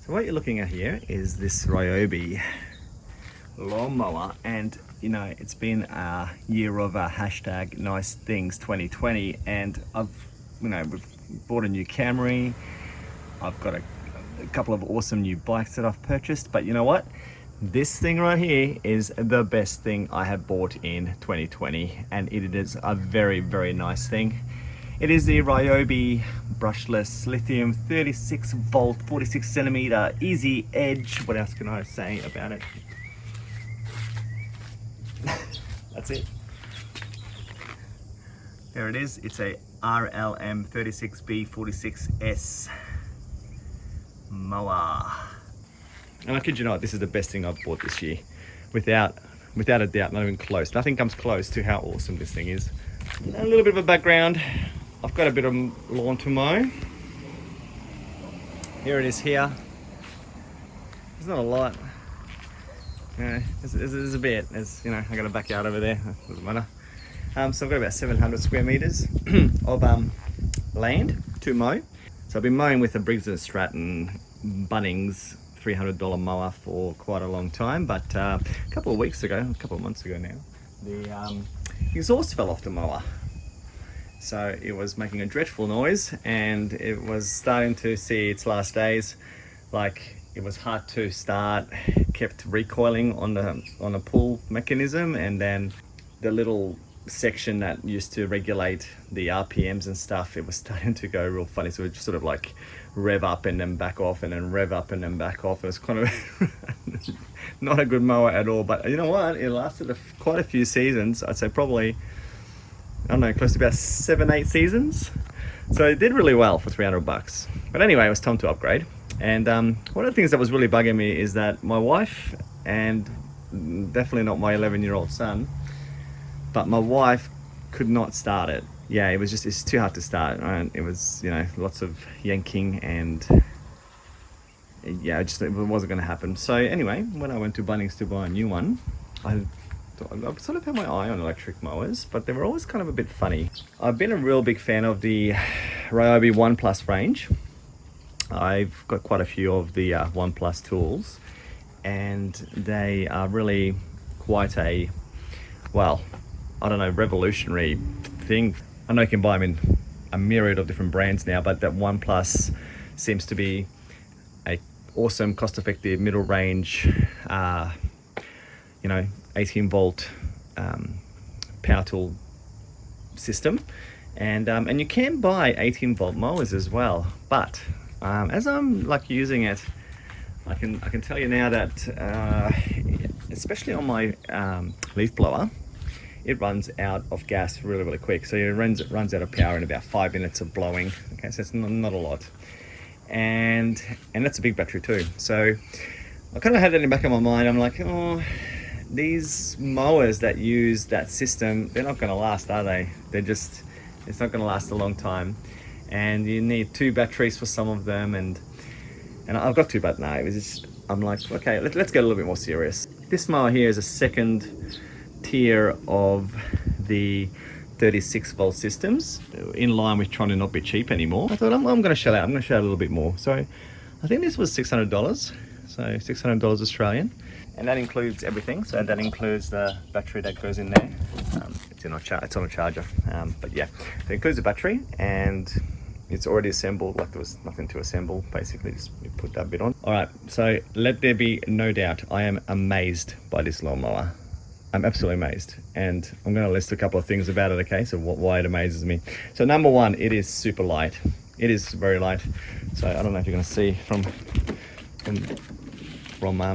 So what you're looking at here is this Ryobi lawnmower, and you know, it's been a year of hashtag nice things 2020, and we've bought a new Camry. I've got a couple of awesome new bikes that I've purchased, but you know what? This thing right here is the best thing I have bought in 2020, and it is a very, very nice thing. It is the Ryobi brushless lithium 36 volt 46 centimeter easy edge. What else can I say about it? That's it. There it is. It's a RLM 36V 46S mower. And I kid you not, this is the best thing I've bought this year. Without a doubt, not even close. Nothing comes close to how awesome this thing is. A little bit of a background. I've got a bit of lawn to mow. Here it is here. There's not a lot. There's a bit. There's, you know, I got a backyard over there. Doesn't matter. So I've got about 700 square meters of land to mow. So I've been mowing with a Briggs & Stratton Bunnings $300 mower for quite a long time, but a couple of months ago now, the exhaust fell off the mower. So it was making a dreadful noise, and it was starting to see its last days. Like, it was hard to start, kept recoiling on the pull mechanism, and then the little section that used to regulate the RPMs and stuff, it was starting to go real funny. So it just sort of like rev up and then back off, and then rev up and then back off. It was kind of not a good mower at all, but you know what? It lasted quite a few seasons. I'd say probably, I don't know, close to about 7-8 seasons. So it did really well for $300. But anyway, it was time to upgrade. And one of the things that was really bugging me is that my wife, and definitely not my 11-year-old son, but my wife could not start it. Yeah, it's too hard to start. Right? It was, you know, lots of yanking, and yeah, it wasn't going to happen. So anyway, when I went to Bunnings to buy a new one, I sort of had my eye on electric mowers, but they were always kind of a bit funny. I've been a real big fan of the Ryobi One Plus range. I've got quite a few of the One Plus tools, and they are really quite a, well, I don't know, revolutionary thing. I know you can buy them in a myriad of different brands now, but that One Plus seems to be a awesome, cost-effective, middle range, 18 volt power tool system, and you can buy 18 volt mowers as well. But as I'm like using it, I can tell you now that especially on my leaf blower, it runs out of gas really, really quick. So it runs out of power in about 5 minutes of blowing. Okay, so it's not a lot, and that's a big battery too. So I kind of had that in the back of my mind. I'm like, oh, these mowers that use that system, they're not going to last, are they? It's not going to last a long time, and you need 2 batteries for some of them, and I've got 2, but no, I'm like, okay, let's get a little bit more serious. This mower here is a second tier of the 36 volt systems, in line with trying to not be cheap anymore. I thought I'm going to shell out. I'm going to shell out a little bit more. So I think this was $600. So $600 Australian, and that includes everything. So that includes the battery that goes in there. It's on a charger, but yeah, it includes the battery, and it's already assembled. Like, there was nothing to assemble, basically just you put that bit on. All right, so let there be no doubt, I am amazed by this lawnmower. I'm absolutely amazed, and I'm going to list a couple of things about it. Okay, so why it amazes me. So number one, it is super light. It is very light. So I don't know if you're going to see from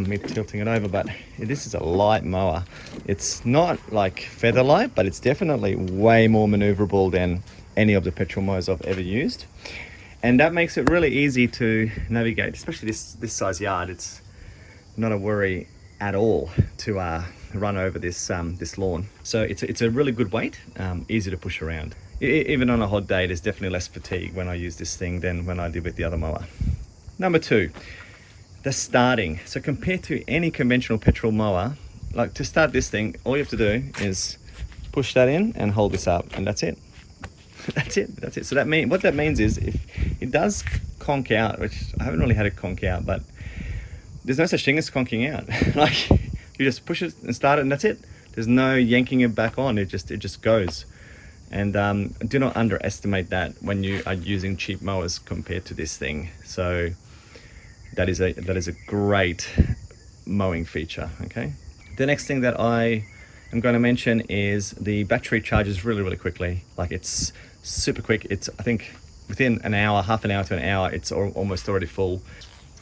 me tilting it over, but this is a light mower. It's not like feather light, but it's definitely way more maneuverable than any of the petrol mowers I've ever used, and that makes it really easy to navigate, especially this size yard. It's not a worry at all to run over this lawn. So it's a really good weight, easy to push around. Even on a hot day, there's definitely less fatigue when I use this thing than when I did with the other mower. Number 2, the starting. So compared to any conventional petrol mower, like, to start this thing, all you have to do is push that in and hold this up, and that's it. That's it. So what that means is, if it does conk out, which I haven't really had it conk out, but there's no such thing as conking out. Like, you just push it and start it and that's it. There's no yanking it back on. It just goes. And do not underestimate that when you are using cheap mowers compared to this thing. So that is a great mowing feature. Okay. The next thing that I am going to mention is the battery charges really quickly. Like, it's super quick. It's, I think, within an hour, half an hour to an hour, it's almost already full.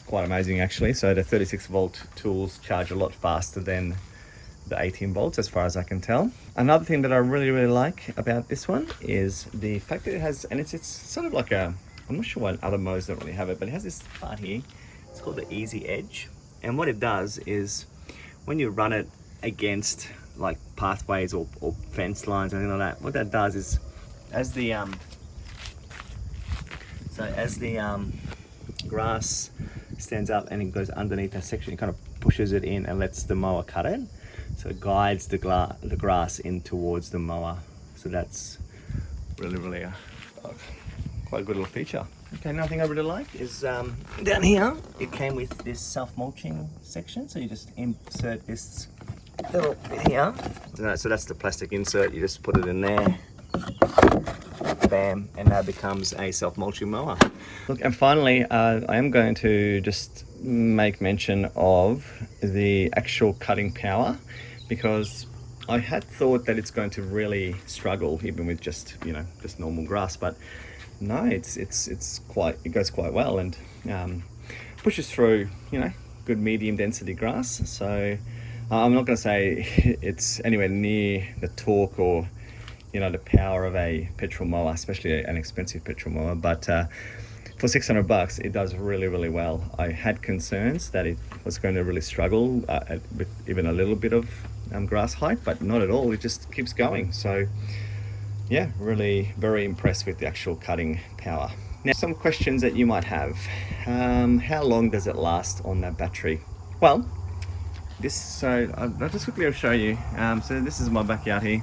Quite amazing actually. So the 36 volt tools charge a lot faster than the 18 volts as far as I can tell. Another thing that I really like about this one is the fact that it has, and it's sort of like a, I'm not sure why other mowers don't really have it, but it has this part here. It's called the Easy Edge. And what it does is when you run it against like pathways or fence lines or anything like that, what that does is as the grass stands up and it goes underneath that section, it kind of pushes it in and lets the mower cut it. So it guides the grass in towards the mower. So that's really quite a good little feature. Okay, another thing I really like is down here, it came with this self-mulching section. So you just insert this little bit here. So that's the plastic insert. You just put it in there. Bam, and that becomes a self-mulching mower. Look, and finally, I am going to just make mention of the actual cutting power, because I had thought that it's going to really struggle even with just, you know, just normal grass, but no, it goes quite well and pushes through, you know, good medium density grass. So I'm not going to say it's anywhere near the torque or, you know, the power of a petrol mower, especially an expensive petrol mower, but for $600 it does really well. I had concerns that it was going to really struggle with even a little bit of grass height, but not at all. It just keeps going. So yeah, really very impressed with the actual cutting power. Now, some questions that you might have. How long does it last on that battery? Well, so I'll just quickly show you. So this is my backyard here.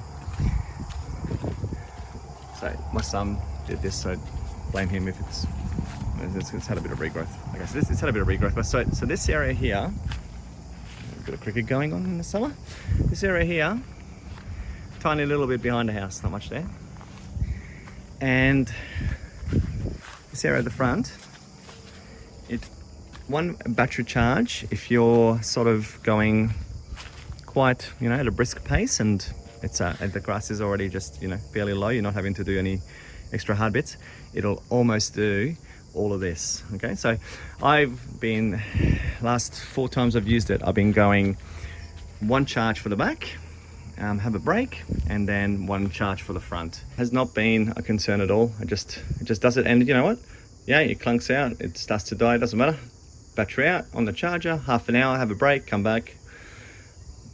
So my son did this, so blame him if it's had a bit of regrowth. Okay, so it's had a bit of regrowth. But so this area here, a bit of cricket going on in the summer. This area here, tiny little bit behind the house, not much there. And this area at the front, one battery charge, if you're sort of going quite, you know, at a brisk pace and the grass is already just, you know, fairly low, you're not having to do any extra hard bits, it'll almost do all of this. Okay, so last 4 times I've used it, I've been going one charge for the back, have a break, and then one charge for the front. Has not been a concern at all. It just does it, and you know what? Yeah, it clunks out, it starts to die, it doesn't matter. Battery out on the charger, half an hour, have a break, come back,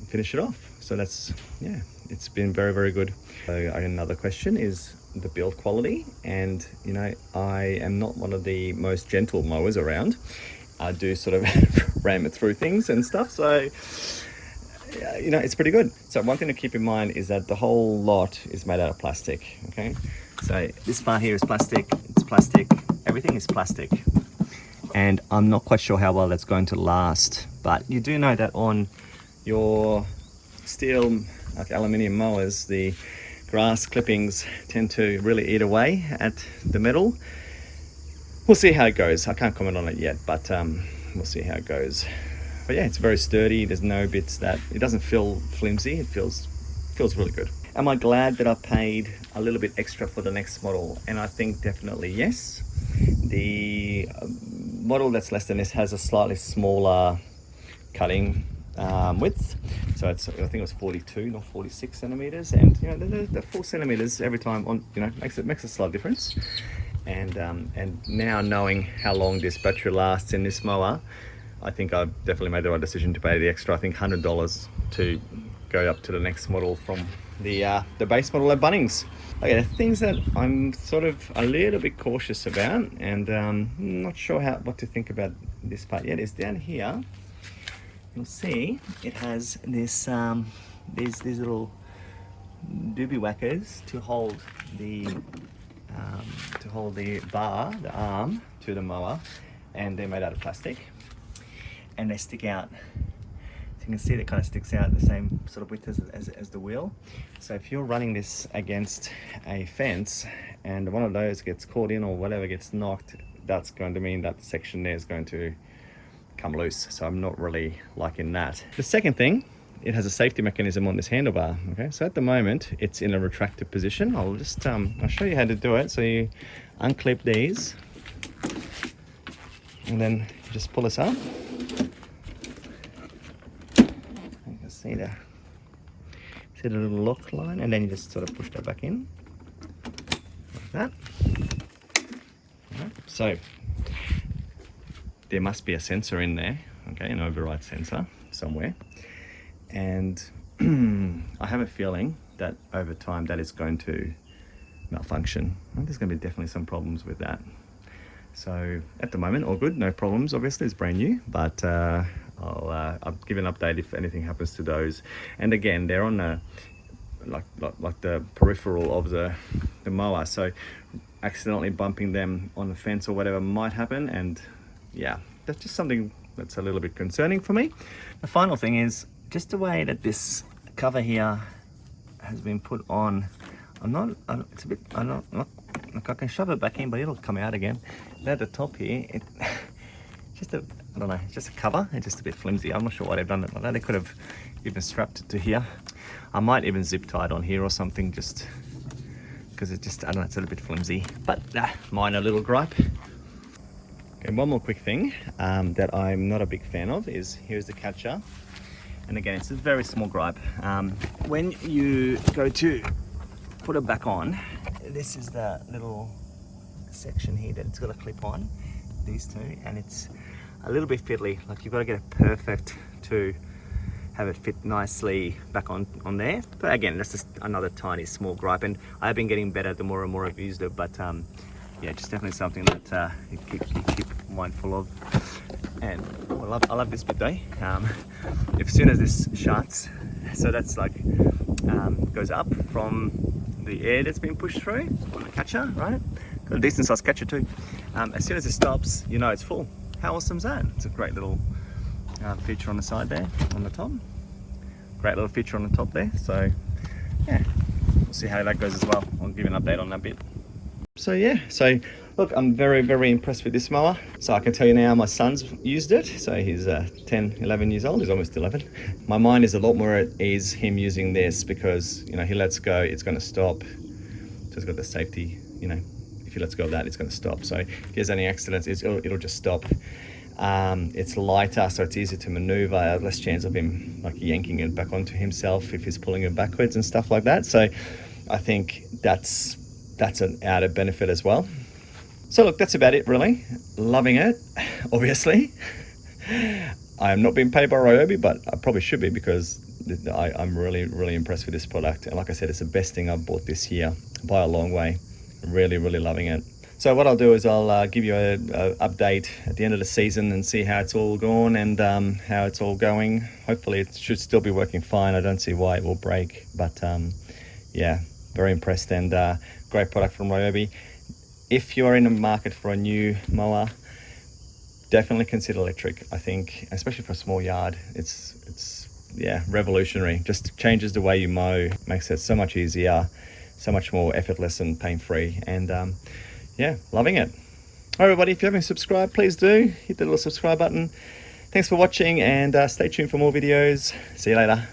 finish it off. So that's, yeah, it's been very good. So another question is the build quality, and you know, I am not one of the most gentle mowers around. I do sort of ram it through things and stuff, so you know, it's pretty good. So one thing to keep in mind is that the whole lot is made out of plastic. Okay, so this part here is plastic, it's plastic, everything is plastic, and I'm not quite sure how well that's going to last, but you do know that on your steel, like aluminium mowers, the grass clippings tend to really eat away at the metal. We'll see how it goes. I can't comment on it yet, but we'll see how it goes. But yeah, it's very sturdy. There's no bits that, it doesn't feel flimsy. It feels really good. Am I glad that I paid a little bit extra for the next model? And I think definitely yes. The model that's less than this has a slightly smaller cutting width, so it's, I think it was 42, not 46 centimeters, and you know, the 4 centimeters every time on, you know, makes a slight difference. And now knowing how long this battery lasts in this mower, I think I've definitely made the right decision to pay the extra, I think $100 to go up to the next model from the base model at Bunnings. Okay, the things that I'm sort of a little bit cautious about, and not sure what to think about this part yet, is down here. You'll see it has this these little doobie whackers to hold the bar, the arm to the mower, and they're made out of plastic. and they stick out. So you can see that kind of sticks out the same sort of width as the wheel. So if you're running this against a fence and one of those gets caught in or whatever gets knocked, that's going to mean that section there is going to come loose. So I'm not really liking that. The second thing, it has a safety mechanism on this handlebar. Okay, so at the moment it's in a retracted position. I'll just I'll show you how to do it. So you unclip these and then you just pull this up. You can see the little lock line, and then you just sort of push that back in like that. Right. So there must be a sensor in there, okay, an override sensor somewhere, and I have a feeling that over time that is going to malfunction. There's going to be definitely some problems with that. So at the moment, all good, no problems. Obviously, it's brand new, but I'll give an update if anything happens to those. And again, they're on the like the peripheral of the mower, so accidentally bumping them on the fence or whatever might happen. And yeah, that's just something that's a little bit concerning for me. The final thing is just the way that this cover here has been put on. It's a bit, like I can shove it back in, but it'll come out again. And at the top here, I don't know, it's just a cover. It's just a bit flimsy. I'm not sure why they've done it like that. They could have even strapped it to here. I might even zip tie it on here or something, just because it's just, I don't know, it's a little bit flimsy. But minor little gripe. Okay, one more quick thing that I'm not a big fan of is, here's the catcher. And again, it's a very small gripe. When you go to put it back on, this is the little section here that it's got to clip on, these two, and it's a little bit fiddly. Like, you've got to get it perfect to have it fit nicely back on there. But again, that's just another tiny small gripe, and I've been getting better the more and more I've used it. But yeah, just definitely something that you keep mindful of. And I love this bit though. As soon as this shuts, so that's like goes up from the air that's been pushed through on the catcher, right? Got a decent sized catcher too. As soon as it stops, you know it's full. How awesome is that? It's a great little feature on the side there, on the top. Great little feature on the top there. So yeah, we'll see how that goes as well. I'll give you an update on that bit. So yeah, so look, I'm very impressed with this mower. So I can tell you now, my son's used it. So he's 10, 11 years old. He's almost 11. My mind is a lot more at ease him using this, because, you know, he lets go, it's going to stop. So it's got the safety, you know, if he lets go of that, it's going to stop. So if he has any accidents, it'll just stop. It's lighter, so it's easier to maneuver, less chance of him like yanking it back onto himself if he's pulling it backwards and stuff like that. So I think that's an added benefit as well. So look, that's about it really. Loving it, obviously. I am not being paid by Ryobi, but I probably should be, because I'm really impressed with this product. And like I said, it's the best thing I've bought this year by a long way. Really loving it. So what I'll do is I'll give you a update at the end of the season and see how it's all gone and how it's all going. Hopefully it should still be working fine. I don't see why it will break, but yeah, very impressed, and great product from Ryobi. If you're in the market for a new mower, definitely consider electric. I think, especially for a small yard, it's yeah, revolutionary. Just changes the way you mow, makes it so much easier, so much more effortless and pain-free, and yeah, loving it. All right, everybody, if you haven't subscribed, please do hit the little subscribe button. Thanks for watching, and stay tuned for more videos. See you later.